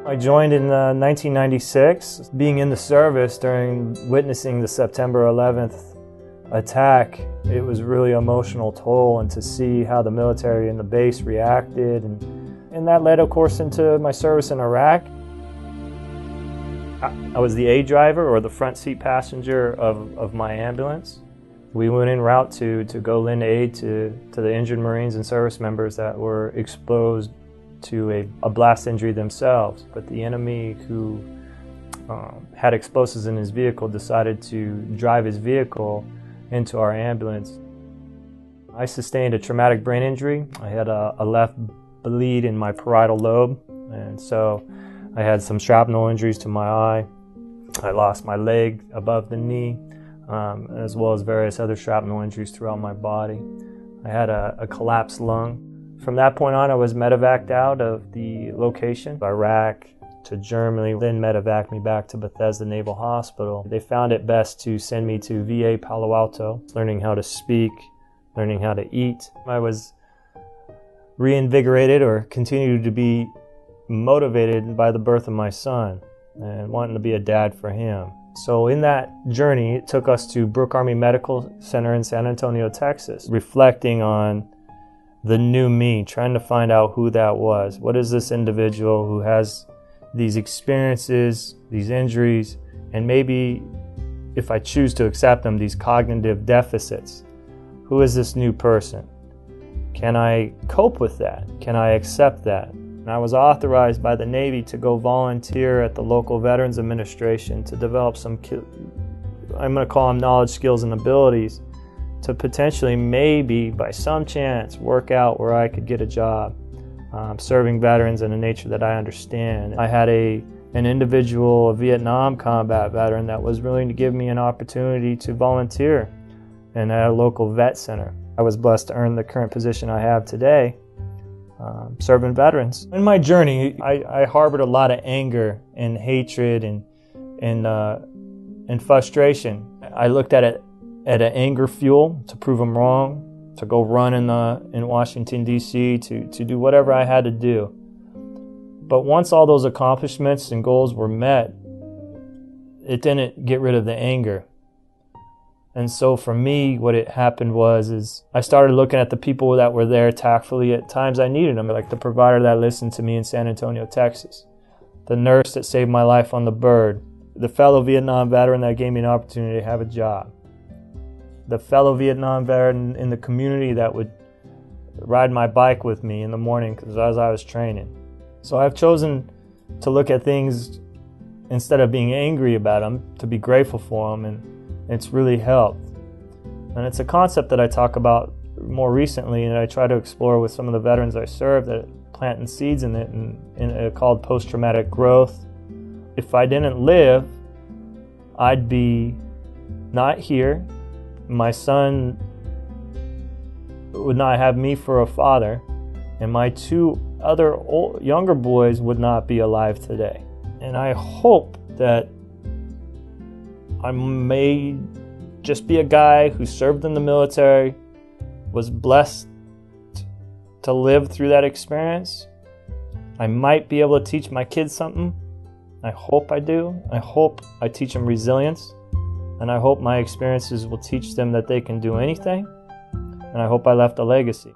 I joined in 1996. Being in the service during witnessing the September 11th attack, it was really emotional toll, and to see how the military and the base reacted, and that led, of course, into my service in Iraq. I was the aid driver, or the front seat passenger of my ambulance. We went en route to go lend aid to the injured Marines and service members that were exposed to a blast injury themselves. But the enemy, who had explosives in his vehicle, decided to drive his vehicle into our ambulance. I sustained a traumatic brain injury. I had a left bleed in my parietal lobe, and so I had some shrapnel injuries to my eye. I lost my leg above the knee, as well as various other shrapnel injuries throughout my body. I had a collapsed lung. From that point on, I was medevaced out of the location, Iraq to Germany, then medevaced me back to Bethesda Naval Hospital. They found it best to send me to VA Palo Alto, learning how to speak, learning how to eat. I was reinvigorated, or continued to be motivated by the birth of my son and wanting to be a dad for him. So in that journey, it took us to Brooke Army Medical Center in San Antonio, Texas, reflecting on the new me, trying to find out who that was. What is this individual who has these experiences, these injuries, and maybe, if I choose to accept them, these cognitive deficits? Who is this new person? Can I cope with that? Can I accept that? And I was authorized by the Navy to go volunteer at the local Veterans Administration to develop some, I'm going to call them knowledge, skills, and abilities, to potentially, maybe by some chance, work out where I could get a job serving veterans in a nature that I understand. I had an individual, a Vietnam combat veteran, that was willing to give me an opportunity to volunteer and at a local vet center. I was blessed to earn the current position I have today, serving veterans. In my journey, I harbored a lot of anger and hatred and frustration. I looked at it at an anger fuel to prove them wrong, to go run in Washington, D.C., to do whatever I had to do. But once all those accomplishments and goals were met, it didn't get rid of the anger. And so for me, what it happened was I started looking at the people that were there tactfully at times I needed them, like the provider that listened to me in San Antonio, Texas, the nurse that saved my life on the Bird, the fellow Vietnam veteran that gave me an opportunity to have a job, the fellow Vietnam veteran in the community that would ride my bike with me in the morning as I was training. So I've chosen to look at things, instead of being angry about them, to be grateful for them, and it's really helped. And it's a concept that I talk about more recently, and I try to explore with some of the veterans I serve, that planting seeds in it, and called post-traumatic growth. If I didn't live, I'd be not here. My son would not have me for a father, and my two other younger boys would not be alive today. And I hope that I may just be a guy who served in the military, was blessed to live through that experience. I might be able to teach my kids something. I hope I do. I hope I teach them resilience. And I hope my experiences will teach them that they can do anything. And I hope I left a legacy.